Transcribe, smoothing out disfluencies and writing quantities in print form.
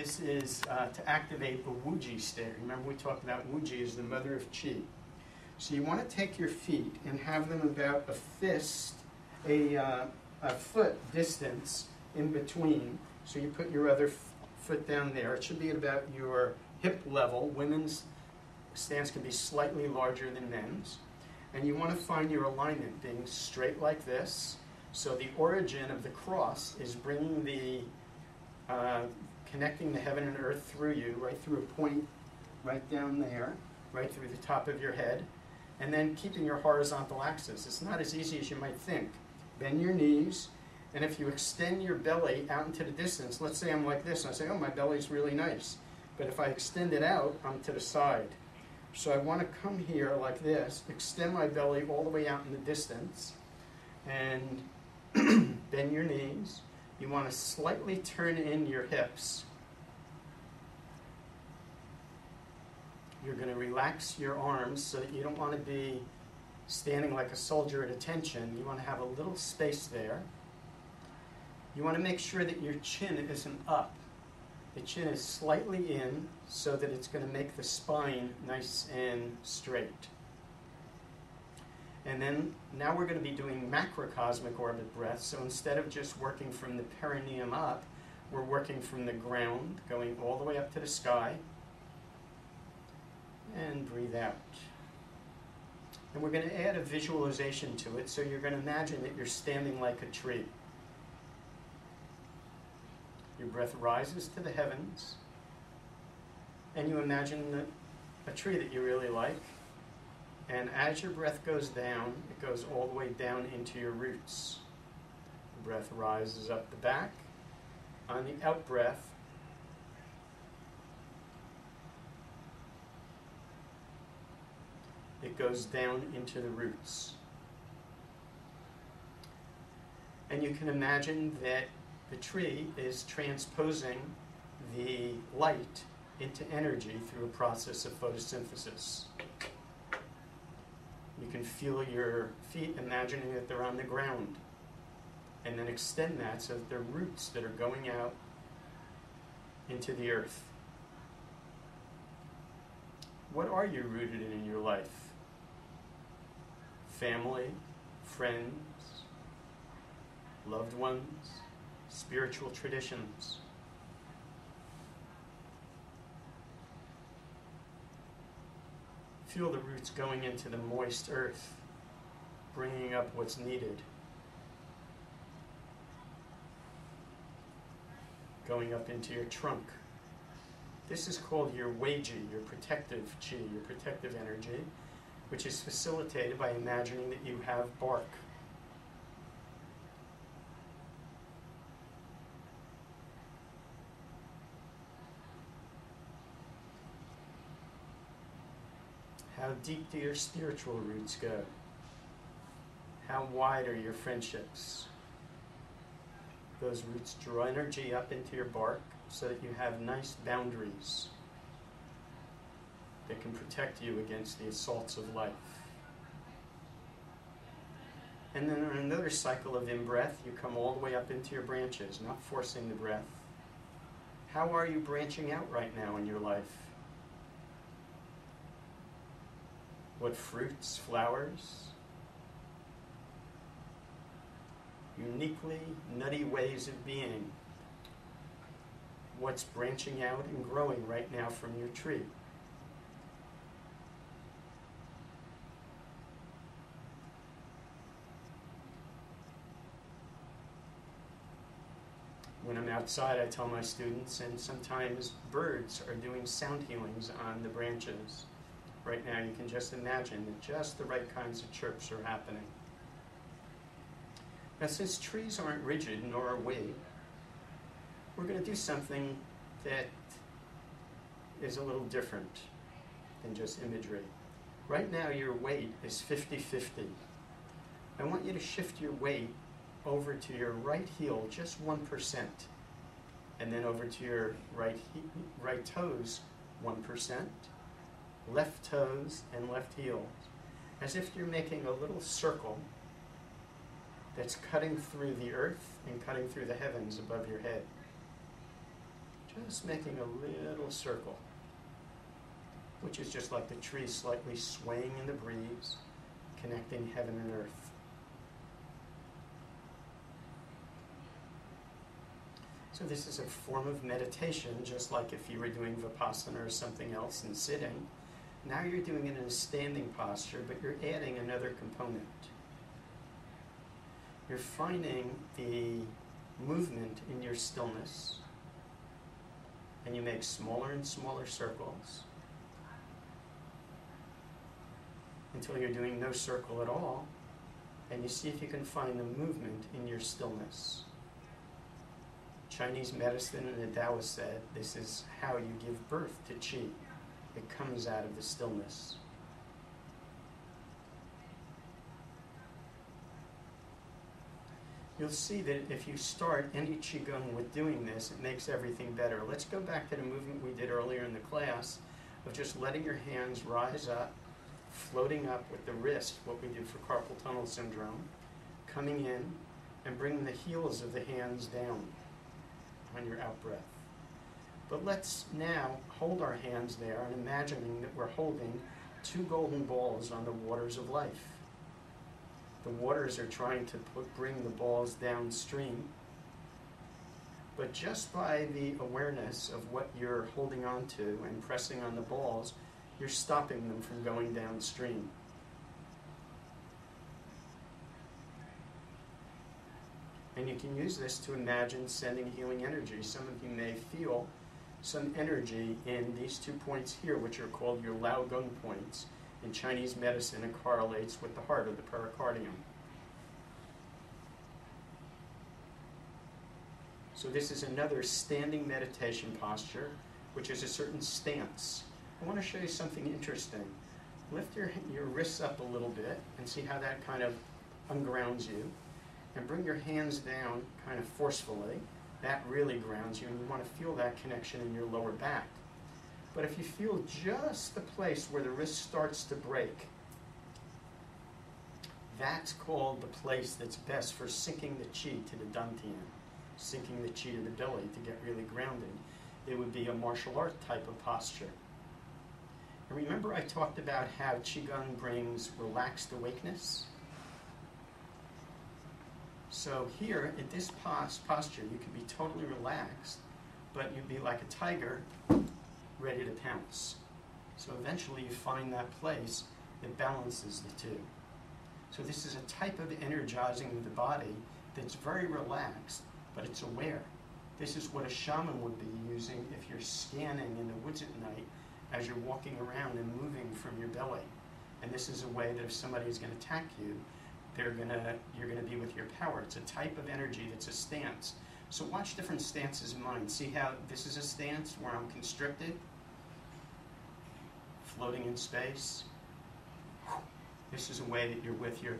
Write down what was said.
This is to activate the Wuji state. Remember we talked about Wuji as the mother of Qi. So you want to take your feet and have them about a foot distance in between. So you put your other foot down there. It should be at about your hip level. Women's stance can be slightly larger than men's. And you want to find your alignment being straight like this. So the origin of the cross is bringing the, connecting the heaven and earth through you, right through a point right down there, right through the top of your head, and then keeping your horizontal axis. It's not as easy as you might think. Bend your knees, and if you extend your belly out into the distance, let's say I'm like this, and I say, oh, my belly's really nice. But if I extend it out, I'm to the side. So I want to come here like this, extend my belly all the way out in the distance, and bend your knees. You want to slightly turn in your hips. You're going to relax your arms so that you don't want to be standing like a soldier at attention. You want to have a little space there. You want to make sure that your chin isn't up. The chin is slightly in so that it's going to make the spine nice and straight. And then now we're going to be doing macrocosmic orbit breaths. So instead of just working from the perineum up, we're working from the ground, going all the way up to the sky. And breathe out. And we're going to add a visualization to it. So you're going to imagine that you're standing like a tree. Your breath rises to the heavens, and you imagine a tree that you really like, and as your breath goes down, it goes all the way down into your roots. The breath rises up the back. On the out-breath, it goes down into the roots. And you can imagine that the tree is transposing the light into energy through a process of photosynthesis. You can feel your feet, imagining that they're on the ground, and then extend that so that they're roots that are going out into the earth. What are you rooted in your life? Family, friends, loved ones, spiritual traditions. Feel the roots going into the moist earth, bringing up what's needed. Going up into your trunk. This is called your Wuji, your protective chi, your protective energy, which is facilitated by imagining that you have bark. How deep do your spiritual roots go? How wide are your friendships? Those roots draw energy up into your bark so that you have nice boundaries that can protect you against the assaults of life. And then on another cycle of in-breath, you come all the way up into your branches, not forcing the breath. How are you branching out right now in your life? What fruits, flowers? Uniquely nutty ways of being. What's branching out and growing right now from your tree? When I'm outside, I tell my students, and sometimes birds are doing sound healings on the branches. Right now, you can just imagine that just the right kinds of chirps are happening. Now, since trees aren't rigid, nor are we, we're going to do something that is a little different than just imagery. Right now, your weight is 50-50. I want you to shift your weight over to your right heel just 1%, and then over to your right toes 1%, left toes and left heel, as if you're making a little circle that's cutting through the earth and cutting through the heavens above your head. Just making a little circle, which is just like the tree slightly swaying in the breeze, connecting heaven and earth. So this is a form of meditation, just like if you were doing Vipassana or something else and sitting. Now you're doing it in a standing posture, but you're adding another component. You're finding the movement in your stillness, and you make smaller and smaller circles until you're doing no circle at all, and you see if you can find the movement in your stillness. Chinese medicine and the Taoist said this is how you give birth to qi. It comes out of the stillness. You'll see that if you start any Qigong with doing this, it makes everything better. Let's go back to the movement we did earlier in the class of just letting your hands rise up, floating up with the wrist, what we did for carpal tunnel syndrome, coming in and bringing the heels of the hands down on your out-breath. But let's now hold our hands there and imagining that we're holding two golden balls on the waters of life. The waters are trying to bring the balls downstream, but just by the awareness of what you're holding on to and pressing on the balls, you're stopping them from going downstream. And you can use this to imagine sending healing energy. Some of you may feel some energy in these 2 points here, which are called your Laogong Points. In Chinese medicine, it correlates with the heart or the pericardium. So this is another standing meditation posture, which is a certain stance. I want to show you something interesting. Lift your wrists up a little bit and see how that kind of ungrounds you. And bring your hands down kind of forcefully. That really grounds you, and you want to feel that connection in your lower back. But if you feel just the place where the wrist starts to break, that's called the place that's best for sinking the qi to the dantian, sinking the qi to the belly to get really grounded. It would be a martial art type of posture. And remember I talked about how Qigong brings relaxed awakeness? So here, in this posture, you can be totally relaxed, but you'd be like a tiger ready to pounce. So eventually you find that place that balances the two. So this is a type of energizing of the body that's very relaxed, but it's aware. This is what a shaman would be using if you're scanning in the woods at night as you're walking around and moving from your belly. And this is a way that if somebody is going to attack you, you're going to be with your power. It's a type of energy that's a stance. So watch different stances in mind. See how this is a stance where I'm constricted, floating in space. This is a way that you're with your